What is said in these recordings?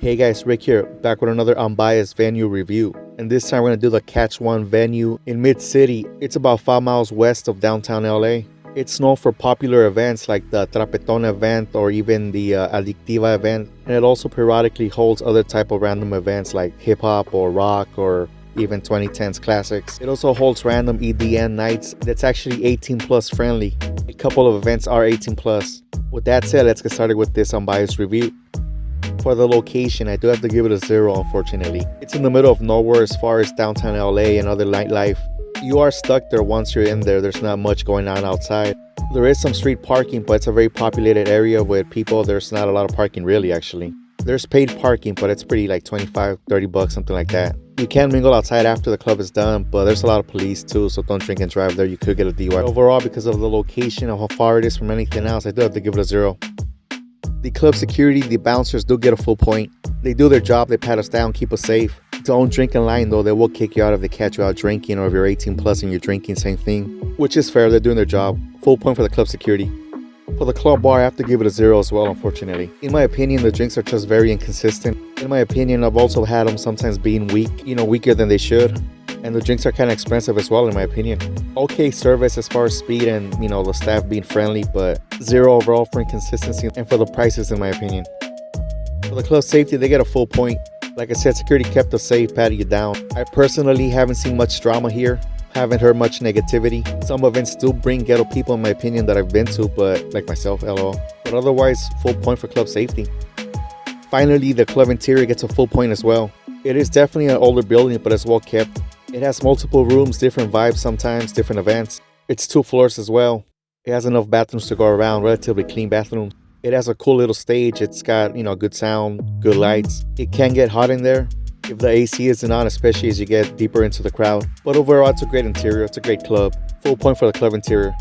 Hey guys, Rick here, back with another unbiased venue review. And this time we're going to do the Catch One venue in Mid-City. It's about 5 miles west of downtown LA. It's known for popular events like the Trapetón event or even the Adictiva event. And it also periodically holds other type of random events like hip-hop or rock or even 2010s classics. It also holds random EDM nights that's actually 18 plus friendly. A couple of events are 18 plus. With that said, let's get started with this unbiased review. For the location, I do have to give it a 0, unfortunately. It's in the middle of nowhere as far as downtown LA and other nightlife. You are stuck there once you're in there. There's not much going on outside. There is some street parking, but it's a very populated area with people. There's not a lot of parking really, actually. There's paid parking, but it's pretty like 25, 30 bucks, something like that. You can mingle outside after the club is done, but there's a lot of police too, so don't drink and drive there. You could get a DUI. Overall, because of the location and how far it is from anything else, I do have to give it a 0. The club security, the bouncers do get a full point. They do their job, they pat us down, keep us safe. Don't drink in line though, they will kick you out if they catch you out drinking, or if you're 18 plus and you're drinking, same thing. Which is fair, they're doing their job. Full point for the club security. For the club bar, I have to give it a 0 as well, unfortunately. In my opinion, the drinks are just very inconsistent. In my opinion, I've also had them sometimes being weak, weaker than they should. And the drinks are kind of expensive as well, in my opinion. Okay service as far as speed and, the staff being friendly, but 0 overall for inconsistency and for the prices, in my opinion. For the club safety, they get a full point. Like I said, security kept us safe, patted you down. I personally haven't seen much drama here. Haven't heard much negativity. Some events do bring ghetto people, in my opinion, that I've been to, but like myself, LOL. But otherwise, full point for club safety. Finally, the club interior gets a full point as well. It is definitely an older building, but it's well kept. It has multiple rooms, different vibes sometimes, different events. It's 2 floors as well. It has enough bathrooms to go around, relatively clean bathrooms. It has a cool little stage. It's got, good sound, good lights. It can get hot in there if the AC isn't on, especially as you get deeper into the crowd. But overall, it's a great interior. It's a great club. Full point for the club interior.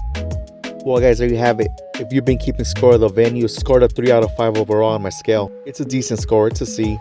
Well, guys, there you have it. If you've been keeping score of the venue, scored a 3 out of 5 overall on my scale. It's a decent score. It's a C.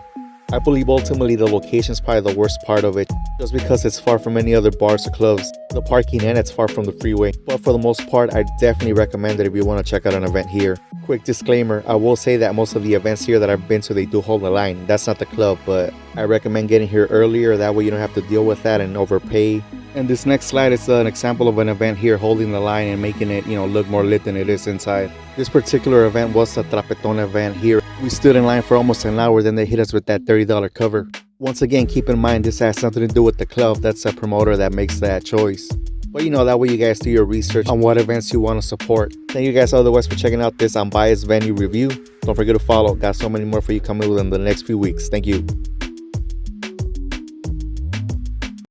I believe ultimately the location is probably the worst part of it, just because it's far from any other bars or clubs, the parking, and it's far from the freeway. But for the most part, I definitely recommend it if you want to check out an event here. Quick disclaimer, I will say that most of the events here that I've been to, they do hold the line. That's not the club, but I recommend getting here earlier, that way you don't have to deal with that and overpay. And this next slide is an example of an event here holding the line and making it, look more lit than it is inside. This particular event was the Trapetón event here. We stood in line for almost an hour, then they hit us with that $30 cover. Once again, keep in mind this has something to do with the club. That's a promoter that makes that choice. But that way you guys do your research on what events you want to support. Thank you guys otherwise for checking out this unbiased venue review. Don't forget to follow. Got so many more for you coming within the next few weeks. Thank you.